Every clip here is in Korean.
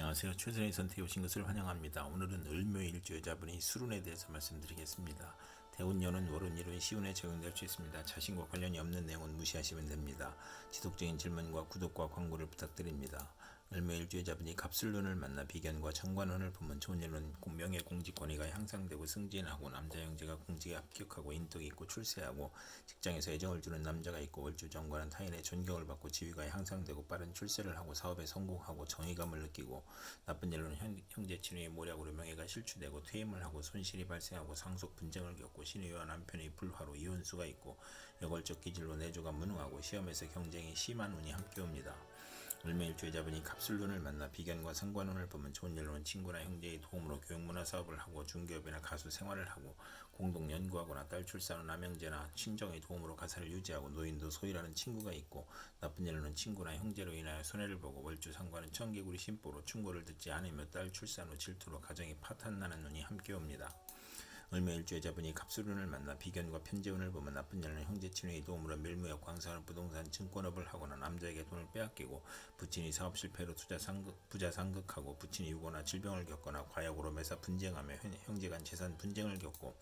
안녕하세요. 최선의 선택에 오신 것을 환영합니다. 오늘은 을묘일주 여자분의 술운에 대해서 말씀드리겠습니다. 대운년은 월운일은 시운에 적용될 수 있습니다. 자신과 관련이 없는 내용은 무시하시면 됩니다. 지속적인 질문과 구독과 광고를 부탁드립니다. 을묘일주 여자분이 갑술운을 만나 비견과 정관운을 보면 좋은 일은 명예 공직권위가 향상되고 승진하고 남자 형제가 공직에 합격하고 인덕이 있고 출세하고 직장에서 애정을 주는 남자가 있고 월주 정관은 타인의 존경을 받고 지위가 향상되고 빠른 출세를 하고 사업에 성공하고 정의감을 느끼고 나쁜 일로는 형제 친위의 모략으로 명예가 실추되고 퇴임을 하고 손실이 발생하고 상속 분쟁을 겪고 신우와 남편의 불화로 이혼수가 있고 여걸적 기질로 내조가 무능하고 시험에서 경쟁이 심한 운이 함께 옵니다. 을묘일주 여자분이 갑술운을 만나 비견과 상관운을 보면 좋은 일로는 친구나 형제의 도움으로 교육문화 사업을 하고 중기업이나 가수 생활을 하고 공동 연구하거나 딸 출산 후 남형제나 친정의 도움으로 가사를 유지하고 노인도 소일하는 친구가 있고 나쁜 일로는 친구나 형제로 인하여 손해를 보고 월주 상관은 청개구리 심보로 충고를 듣지 않으며 딸 출산 후 질투로 가정이 파탄나는 운이 함께 옵니다. 을묘일주 여자분이 갑술운을 만나 비견과 편재운을 보면 나쁜 일은 형제 친구의 도움으로 밀무역, 광산업, 부동산, 증권업을 하거나 남자에게 돈을 빼앗기고 부친이 사업 실패로 부자 상극하고 부친이 유고나 질병을 겪거나 과욕으로 매사 분쟁하며 형제 간 재산 분쟁을 겪고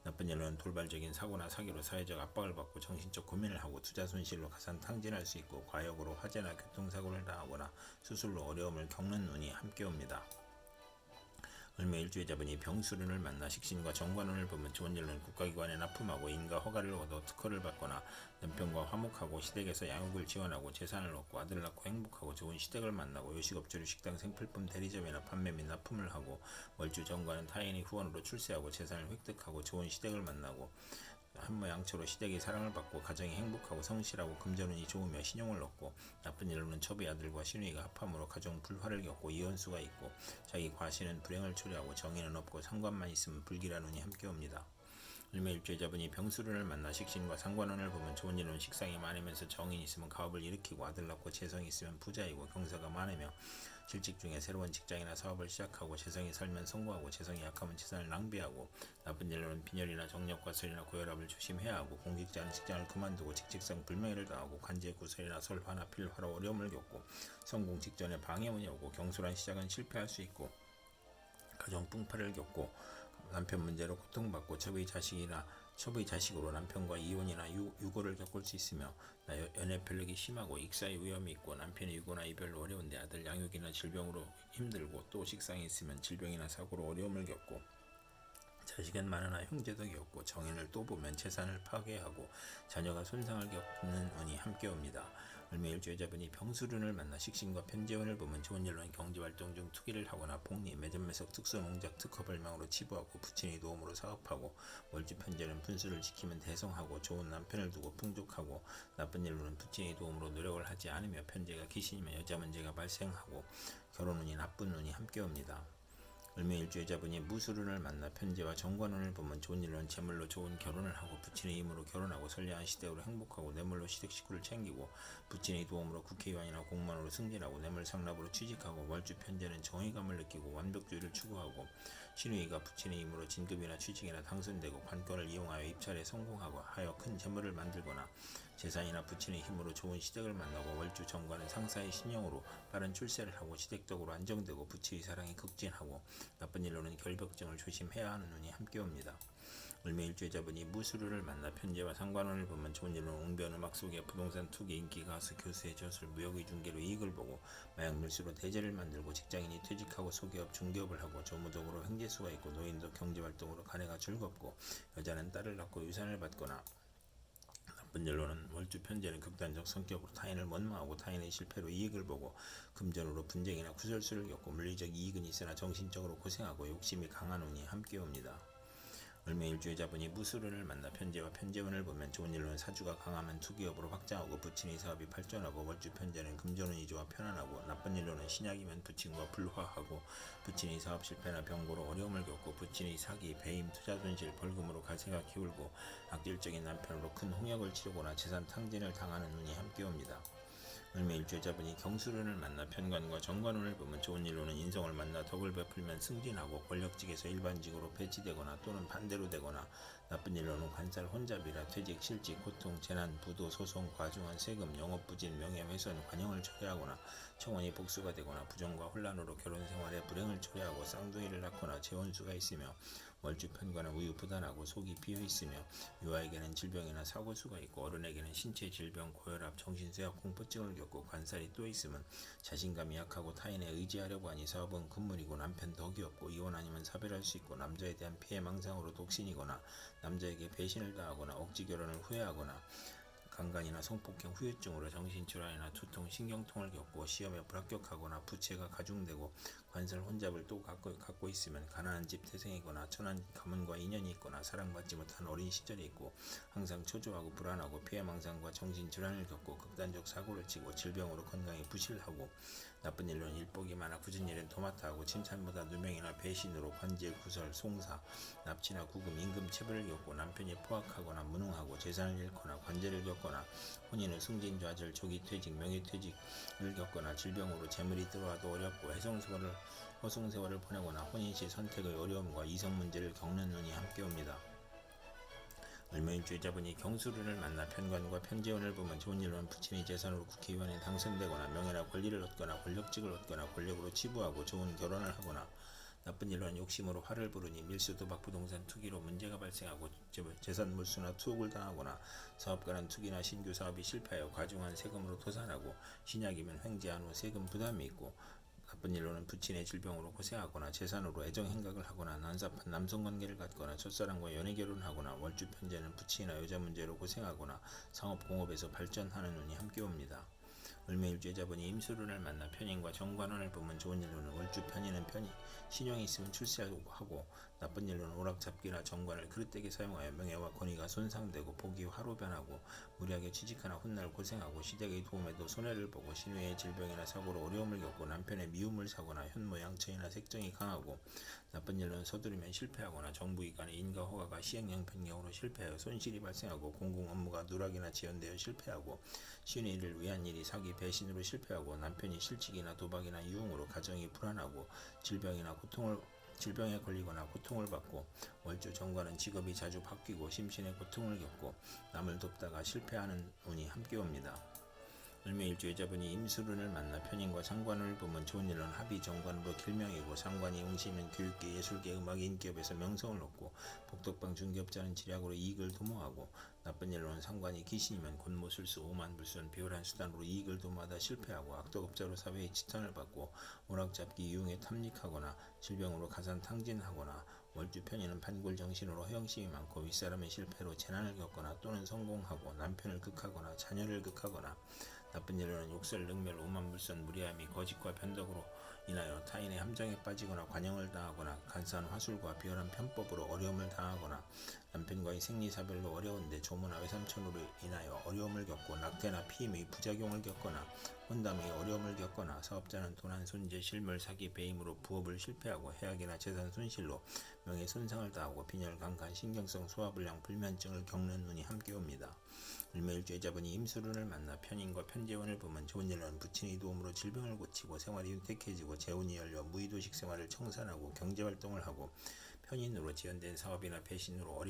나쁜 일은 돌발적인 사고나 사기로 사회적 압박을 받고 정신적 고민을 하고 투자 손실로 가산 탕진할 수 있고 과욕으로 화재나 교통사고를 당하거나 수술로 어려움을 겪는 운이 함께 옵니다. 을묘일주 여자분이 병술운을 만나 식신과 정관운을 보면 좋은 일로는 국가기관에 납품하고 인가 허가를 얻어 특허를 받거나 남편과 화목하고 시댁에서 양육을 지원하고 재산을 얻고 아들을 낳고 행복하고 좋은 시댁을 만나고 요식업체로 식당 생필품 대리점이나 판매 및 납품을 하고 월주 정관은 타인의 후원으로 출세하고 재산을 획득하고 좋은 시댁을 만나고 한모양처로 시댁의 사랑을 받고 가정이 행복하고 성실하고 금전운이 좋으며 신용을 얻고 나쁜 일로는 첩의 아들과 시누이가 합함으로 가정 불화를 겪고 이혼수가 있고 자기 과신은 불행을 초래하고 정의는 없고 상관만 있으면 불길한 운이 함께 옵니다. 을묘일주 여자분이 병술운을 만나 식신과 상관운을 보면 좋은 일은 식상이 많으면서 정인이 있으면 가업을 일으키고 아들 낳고 재성이 있으면 부자이고 경사가 많으며 실직 중에 새로운 직장이나 사업을 시작하고 재성이 설면 성공하고 재성이 약하면 재산을 낭비하고 나쁜 일로는 빈혈이나 정력과설이나 고혈압을 조심해야 하고 공직자는 직장을 그만두고 직책상 불명예를 당하고 관제 구설이나 설화나 필화로 어려움을 겪고 성공 직전에 방해운이 오고 경솔한 시작은 실패할 수 있고 가정 풍파를 겪고 남편 문제로 고통받고 첩의 자식으로 남편과 이혼이나 유고를 겪을 수 있으며 연애 편력이 심하고 익사의 위험이 있고 남편의 유고나 이별로 어려운데 아들 양육이나 질병으로 힘들고 또 식상이 있으면 질병이나 사고로 어려움을 겪고 자식은 많으나 형제도 겪고 정인을 또 보면 재산을 파괴하고 자녀가 손상을 겪는 운이 함께 옵니다. 을묘일주 여자분이 병술운을 만나 식신과 편재운을 보면 좋은 일로는 경제활동 중 투기를 하거나 복리, 매점 매석, 특수농작, 특허발명으로 치부하고 부친의 도움으로 사업하고 월주 편재는 분수를 지키면 대성하고 좋은 남편을 두고 풍족하고 나쁜 일로는 부친의 도움으로 노력을 하지 않으며 편재가 귀신이며 여자 문제가 발생하고 결혼운이 나쁜 운이 함께 옵니다. 을묘일주 여자분이 무술운을 만나 편재와 정관운을 보면 좋은 일로는 재물로 좋은 결혼을 하고 부친의 힘으로 결혼하고 선량한 시댁으로 행복하고 뇌물로 시댁 식구를 챙기고 부친의 도움으로 국회의원이나 공무원으로 승진하고 뇌물 상납으로 취직하고 월주 편재는 정의감을 느끼고 완벽주의를 추구하고 신우이가 부친의 힘으로 진급이나 취직이나 당선되고 관건을 이용하여 입찰에 성공하고 하여 큰 재물을 만들거나 재산이나 부친의 힘으로 좋은 시댁을 만나고 월주 정관은 상사의 신용으로 빠른 출세를 하고 시댁적으로 안정되고 부친의 사랑이 극진하고 나쁜 일로는 결벽증을 조심해야 하는 운이 함께 옵니다. 을묘일주 여자분이 무술운을 만나 편재와 상관운을 보면 좋은 일로는 웅변 음악 소개, 부동산 투기, 인기 가수, 교수의 저술, 무역의 중개로 이익을 보고 마약 밀수로 대재를 만들고 직장인이 퇴직하고 소기업, 중개업을 하고 조무덕으로 횡재수가 있고 노인도 경제활동으로 가내가 즐겁고 여자는 딸을 낳고 유산을 받거나 나쁜 일로는 월주 편재는 극단적 성격으로 타인을 원망하고 타인의 실패로 이익을 보고 금전으로 분쟁이나 구설수를 겪고 물리적 이익은 있으나 정신적으로 고생하고 욕심이 강한 운이 함께 옵니다. 을묘일주 여자분이 무술운을 만나 편재와 편재운을 보면 좋은 일로는 사주가 강하면 투기업으로 확장하고 부친의 사업이 발전하고 월주 편재는 금전운이 좋아 편안하고 나쁜 일로는 신약이면 부친과 불화하고 부친의 사업 실패나 병고로 어려움을 겪고 부친의 사기, 배임, 투자 손실, 벌금으로 가세가 기울고 악질적인 남편으로 큰 홍역을 치르거나 재산 탕진을 당하는 운이 함께 옵니다. 을묘일주자분이 경술운을 만나 편관과 정관운을 보면 좋은 일로는 인성을 만나 덕을 베풀면 승진하고 권력직에서 일반직으로 배치되거나 또는 반대로 되거나 나쁜 일로는 관살 혼잡이라 퇴직, 실직, 고통, 재난, 부도, 소송, 과중한 세금, 영업부진, 명예훼손, 관용을 초래하거나 청원이 복수가 되거나 부정과 혼란으로 결혼생활에 불행을 초래하고 쌍둥이를 낳거나 재혼수가 있으며 월주 편관은 우유부단하고 속이 비어있으며 유아에게는 질병이나 사고수가 있고 어른에게는 신체 질병, 고혈압, 정신쇠약, 공포증을 겪고 관살이 또 있으면 자신감이 약하고 타인에 의지하려고 하니 사업은 금물이고 남편 덕이 없고 이혼 아니면 사별할 수 있고 남자에 대한 피해망상으로 독신이거나 남자에게 배신을 당하거나 억지 결혼을 후회하거나 강간이나 성폭행 후유증으로 정신질환이나 두통, 신경통을 겪고 시험에 불합격하거나 부채가 가중되고 관살 혼잡을 또 갖고 있으면 가난한 집 태생이거나 천한 가문과 인연이 있거나 사랑받지 못한 어린 시절이 있고 항상 초조하고 불안하고 피해망상과 정신질환을 겪고 극단적 사고를 치고 질병으로 건강이 부실하고 나쁜 일로는 일복이 많아 굳은 일은 도맡아 하고 칭찬보다 누명이나 배신으로 관질, 구설, 송사, 납치나 구금, 임금 체벌을 겪고 남편이 포악하거나 무능하고 재산을 잃거나 관제를 겪거나 혼인을 승진, 좌절, 조기 퇴직, 명예퇴직을 겪거나 질병으로 재물이 들어와도 어렵고 허송세월을 보내거나 혼인시 선택의 어려움과 이성 문제를 겪는 운이 함께 옵니다. 을묘일주자분이 경술운을 만나 편관과 편재운을 보면 좋은 일로는 부친이 재산으로 국회의원에 당선되거나 명예나 권리를 얻거나 권력직을 얻거나 권력으로 치부하고 좋은 결혼을 하거나 나쁜 일로는 욕심으로 화를 부르니 밀수, 도박, 부동산 투기로 문제가 발생하고 재산 몰수나 투옥을 당하거나 사업가는 투기나 신규 사업이 실패하여 과중한 세금으로 도산하고 신약이면 횡재한 후 세금 부담이 있고 나쁜 일로는 부친의 질병으로 고생하거나 재산으로 애정행각을 하거나 난삽한 남성관계를 갖거나 첫사랑과 연애결혼하거나 월주 편제는 부친이나 여자 문제로 고생하거나 상업공업에서 발전하는 운이 함께 옵니다. 을묘일주자분이 임술운을 만나 편인과 정관운을 보면 좋은 일로는 월주 편인은 편이 신용이 있으면 출세하고 나쁜 일로는 오락잡기나 정관을 그릇되게 사용하여 명예와 권위가 손상되고 복이 화로 변하고 무리하게 취직하나 훗날 고생하고 시댁의 도움에도 손해를 보고 신우의 질병이나 사고로 어려움을 겪고 남편의 미움을 사거나 현모 양처이나 색정이 강하고 나쁜 일로는 서두르면 실패하거나 정부기관의 인가 허가가 시행령 변경으로 실패하여 손실이 발생하고 공공 업무가 누락이나 지연되어 실패하고 신우이를 위한 일이 사기 배신으로 실패하고 남편이 실직이나 도박이나 유흥으로 가정이 불안하고 질병에 걸리거나 고통을 받고 월주 정관은 직업이 자주 바뀌고 심신의 고통을 겪고 남을 돕다가 실패하는 운이 함께 옵니다. 을묘일주자분이 임술운을 만나 편인과 상관운을 보면 좋은 일은 합의 정관으로 길명이고 상관이 웅시면 교육계, 예술계, 음악, 인기업에서 명성을 얻고 복덕방 중개업자는 지략으로 이익을 도모하고 나쁜 일로는 상관이 귀신이면 곤모술수, 오만불손, 비열한 수단으로 이익을 도모하다 실패하고 악덕업자로 사회의 지탄을 받고 오락잡기, 유흥에 탐닉하거나 질병으로 가산탕진하거나 월주 편인은 판골정신으로 허영심이 많고 윗사람의 실패로 재난을 겪거나 또는 성공하고 남편을 극하거나 자녀를 극하거나 나쁜 일로는 욕설, 능멸, 오만불선, 무리함이 거짓과 변덕으로 인하여 타인의 함정에 빠지거나 관용을 당하거나 간사한 화술과 비열한 편법으로 어려움을 당하거나 남편과의 생리사별로 어려운데 조모나 외삼촌으로 인하여 어려움을 겪고 낙태나 피임의 부작용을 겪거나 혼담의 어려움을 겪거나 사업자는 도난, 손재, 실물, 사기, 배임으로 부업을 실패하고 해악이나 재산 손실로 명예 손상을 당하고 빈혈, 강간, 신경성 소화불량, 불면증을 겪는 운이 함께 옵니다. 을묘일주자분이 임술운을 만나 편인과 편재운을 보면 좋은 일은 부친의 도움으로 질병을 고치고 생활이 윤택해지고 재운이 열려 무의도식 생활을 청산하고 경제활동을 하고 편인으로 지연된 사업이나 배신으로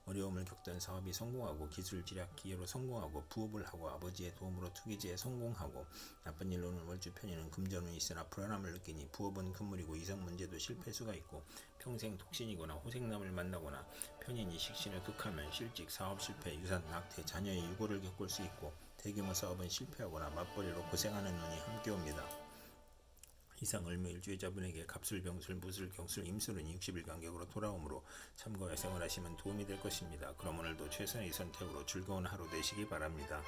어려움을 겪던 사업이 성공하고 기술, 지략, 기회로 성공하고 부업을 하고 아버지의 도움으로 투기지에 성공하고 나쁜 일로는 월주 편인은 금전운이 있으나 불안함을 느끼니 부업은 금물이고 이성 문제도 실패수가 있고 평생 독신이거나 호생남을 만나거나 편인이 식신을 극하면 실직, 사업 실패, 유산, 낙태, 자녀의 유고를 겪을 수 있고 대규모 사업은 실패하거나 맞벌이로 고생하는 운이 함께 옵니다. 이상 을묘일주자분에게 갑술, 병술, 무술, 경술, 임술운이 60일 간격으로 돌아오므로 참고해 생활하시면 도움이 될 것입니다. 그럼 오늘도 최선의 선택으로 즐거운 하루 되시기 바랍니다.